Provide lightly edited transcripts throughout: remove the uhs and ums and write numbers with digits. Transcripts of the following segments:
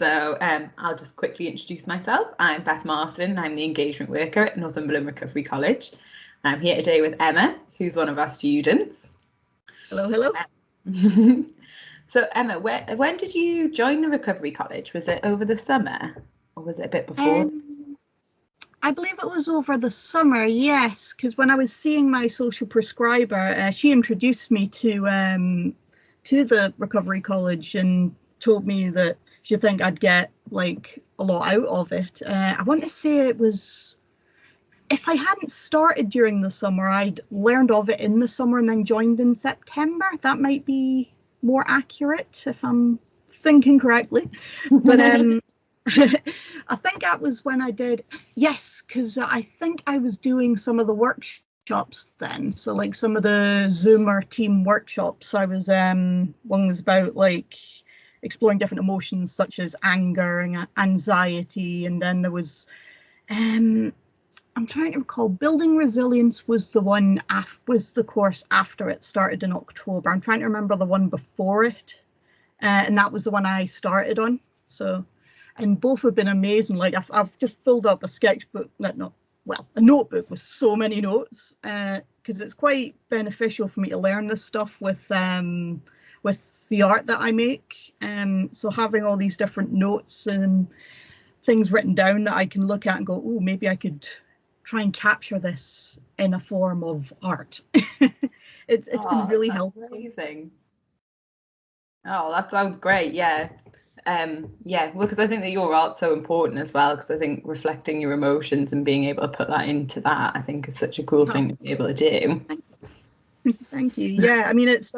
I'll just quickly introduce myself. I'm Beth Marston and I'm the engagement worker at Northumberland Recovery College. I'm here today with Emma, who's one of our students. Hello, hello. So Emma, when did you join the Recovery College? Was it over the summer or was it a bit before? I believe it was over the summer, yes, because when I was seeing my social prescriber, she introduced me to the Recovery College and told me that she think I'd get like a lot out of it. I want to say it was, if I hadn't started during the summer, I'd learned of it in the summer and then joined in September. That might be more accurate if I'm thinking correctly. But I think that was when I did, yes, because I think I was doing some of the workshops then. So like some of the Zoomer team workshops, I was, one was about like exploring different emotions such as anger and anxiety. And then there was, I'm trying to recall, building resilience was the one, was the course after it started in October. I'm trying to remember the one before it. And that was the one I started on. So, and both have been amazing. Like I've just filled up a sketchbook, a notebook with so many notes, because it's quite beneficial for me to learn this stuff with the art that I make. So having all these different notes and things written down that I can look at and go, oh, maybe I could try and capture this in a form of art. It's been really helpful. Amazing. Oh, that sounds great. Yeah. Well, because I think that your art's so important as well, because I think reflecting your emotions and being able to put that into that, I think is such a cool thing to be able to do. Thank you. Yeah, I mean, it's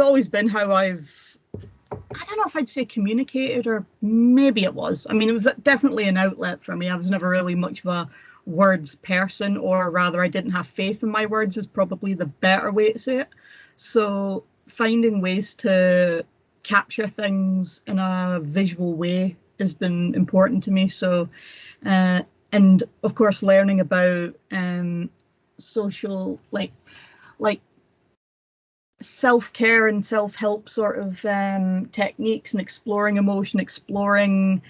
always been how I don't know if I'd say communicated, or maybe it was. I mean, it was definitely an outlet for me. I was never really much of a words person, or rather I didn't have faith in my words is probably the better way to say it. So finding ways to capture things in a visual way has been important to me. So and of course learning about social like self-care and self-help sort of techniques, and exploring emotion, exploring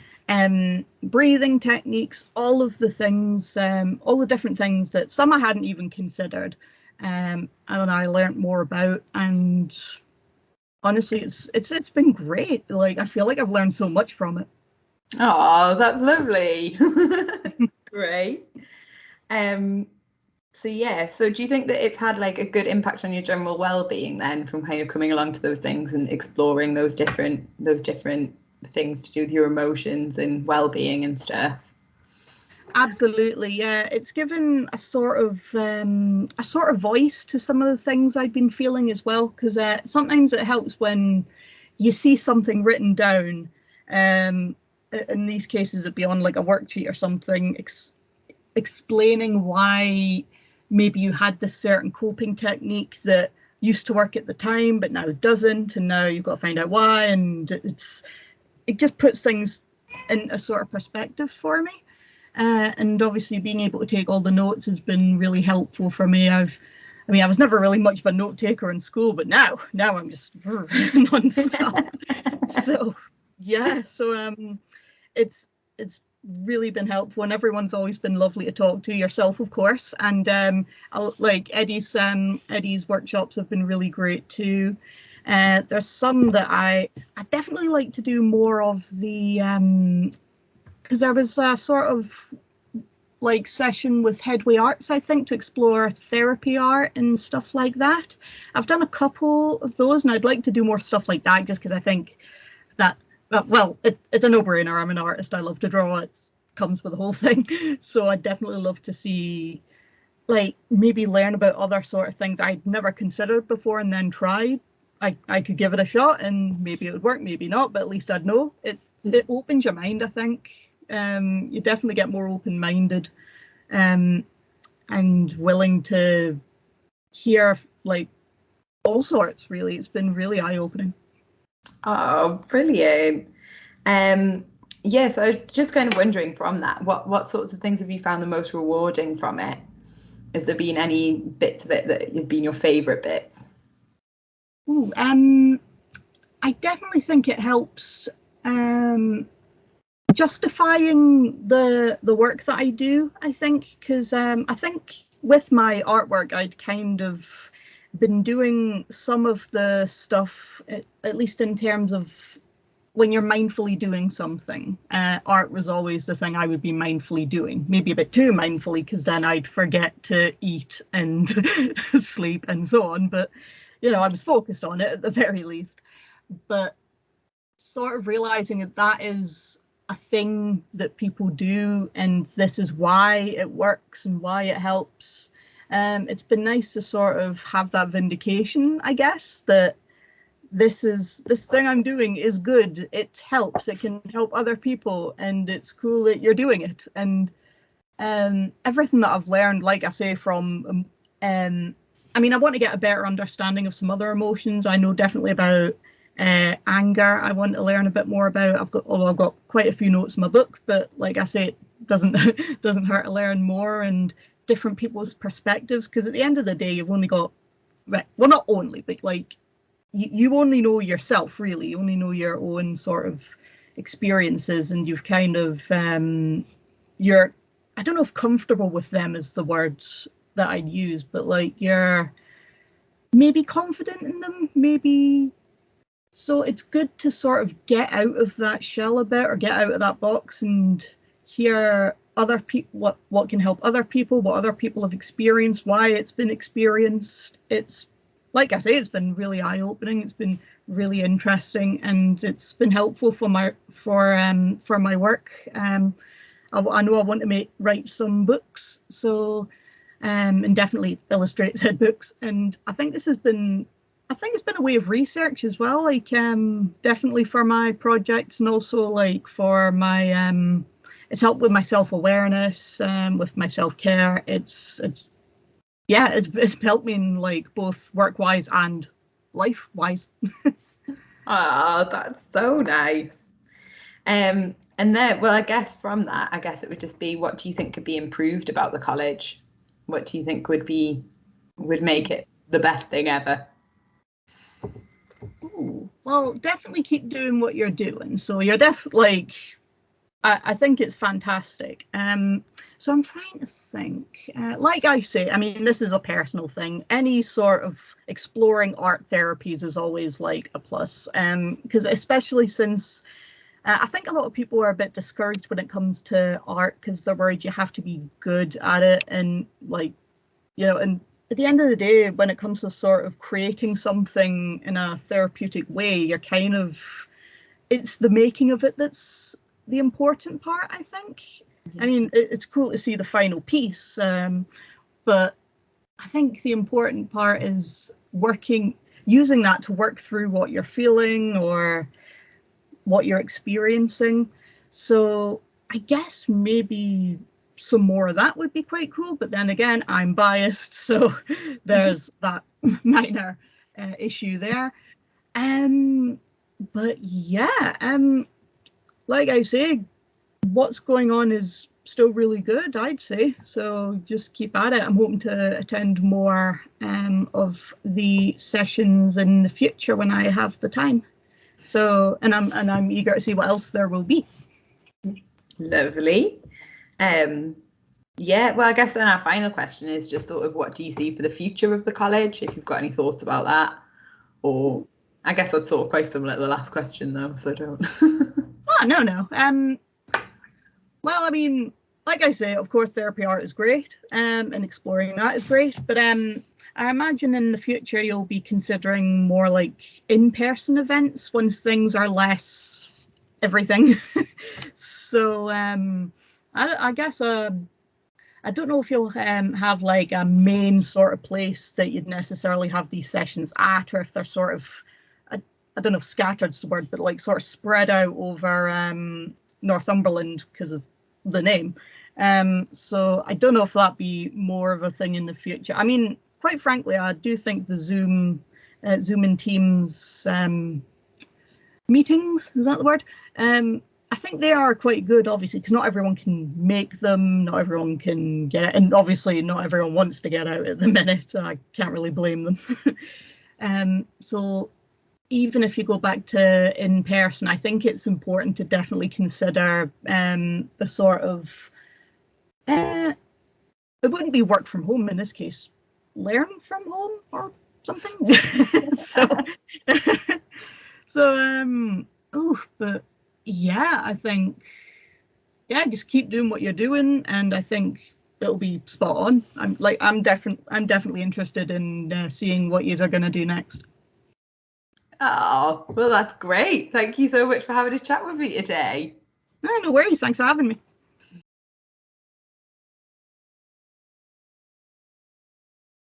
breathing techniques, all of the things, all the different things that some I hadn't even considered, and I learned more about. And honestly, it's been great. Like I feel like I've learned so much from it. Oh, that's lovely. Great. So do you think that it's had like a good impact on your general well-being then, from kind of coming along to those things and exploring those different things to do with your emotions and well-being and stuff? Absolutely, yeah. It's given a sort of voice to some of the things I've been feeling as well, because sometimes it helps when you see something written down. In these cases, it'd be on like a worksheet or something, explaining why maybe you had this certain coping technique that used to work at the time, but now doesn't, and now you've got to find out why. And it just puts things in a sort of perspective for me. And obviously being able to take all the notes has been really helpful for me. I was never really much of a note taker in school, but now I'm just non-stop. So yeah, it's really been helpful, and everyone's always been lovely to talk to, yourself of course, and like Eddie's workshops have been really great too. There's some that I definitely like to do more of, the because there was a sort of like session with Headway Arts, I think, to explore therapy art and stuff like that. I've done a couple of those, and I'd like to do more stuff like that, just because I think that, well, it's a no-brainer. I'm an artist. I love to draw. It comes with the whole thing. So I'd definitely love to see, like, maybe learn about other sort of things I'd never considered before and then tried. I could give it a shot, and maybe it would work, maybe not, but at least I'd know. It opens your mind, I think. You definitely get more open-minded and willing to hear like all sorts. Really, it's been really eye-opening. Oh, brilliant. So I was just kind of wondering from that, what sorts of things have you found the most rewarding from it? Has there been any bits of it that have been your favourite bits? I definitely think it helps justifying the work that I do, I think, because I think with my artwork, I'd kind of been doing some of the stuff, at least in terms of when you're mindfully doing something. Art was always the thing I would be mindfully doing, maybe a bit too mindfully, because then I'd forget to eat and sleep and so on. But, you know, I was focused on it at the very least. But sort of realizing that that is a thing that people do, and this is why it works and why it helps. It's been nice to sort of have that vindication, I guess, that this thing I'm doing is good. It helps. It can help other people, and it's cool that you're doing it. And everything that I've learned, like I say, from I mean, I want to get a better understanding of some other emotions. I know definitely about anger. I want to learn a bit more about. Although I've got quite a few notes in my book, but like I say, it doesn't hurt to learn more, and different people's perspectives, because at the end of the day, you've only got, well, not only, but like you only know yourself, really. You only know your own sort of experiences, and you've kind of you're, I don't know if comfortable with them is the words that I'd use, but like you're maybe confident in them, maybe. So it's good to sort of get out of that shell a bit, or get out of that box, and hear other people, what can help other people, what other people have experienced, why it's been experienced. It's, like I say, it's been really eye-opening. It's been really interesting, and it's been helpful for my work. I know I want to write some books, so and definitely illustrate said books. And I think it's been a way of research as well, like definitely for my projects, and also like for my it's helped with my self-awareness, with my self-care. It's helped me in like both work-wise and life-wise. Oh, that's so nice. And then, well, I guess from that, I guess it would just be, what do you think could be improved about the college? What do you think would make it the best thing ever? Ooh, well, definitely keep doing what you're doing. So you're definitely like, I think it's fantastic. So I'm trying to think. Like I say, I mean, this is a personal thing. Any sort of exploring art therapies is always like a plus. Because especially since I think a lot of people are a bit discouraged when it comes to art, because they're worried you have to be good at it, and like, you know, and at the end of the day, when it comes to sort of creating something in a therapeutic way, you're kind of, it's the making of it that's the important part, I think. I mean, it's cool to see the final piece, but I think the important part is using that to work through what you're feeling or what you're experiencing. So I guess maybe some more of that would be quite cool, but then again, I'm biased, so there's that minor issue there. But yeah, like I say, what's going on is still really good, I'd say. So just keep at it. I'm hoping to attend more of the sessions in the future when I have the time. So, and I'm eager to see what else there will be. Lovely. Yeah, well, I guess then our final question is just sort of, what do you see for the future of the college, if you've got any thoughts about that? Or I guess that's sort of quite similar to the last question though, so don't. Oh, no. Well, I mean, like I say, of course, therapy art is great, and exploring that is great. But I imagine in the future you'll be considering more like in-person events once things are less everything. So I guess I don't know if you'll have like a main sort of place that you'd necessarily have these sessions at, or if they're sort of, I don't know if scattered's the word, but like sort of spread out over Northumberland because of the name. So I don't know if that'd be more of a thing in the future. I mean, quite frankly, I do think the Zoom and Teams meetings, is that the word? I think they are quite good, obviously, because not everyone can make them, not everyone can get it, and obviously not everyone wants to get out at the minute. I can't really blame them. So even if you go back to in person, I think it's important to definitely consider the sort of, it wouldn't be work from home in this case, learn from home or something. so, but yeah, I think, yeah, just keep doing what you're doing, and I think it'll be spot on. I'm definitely interested in seeing what you are going to do next. Oh, well, that's great. Thank you so much for having a chat with me today. No worries. Thanks for having me.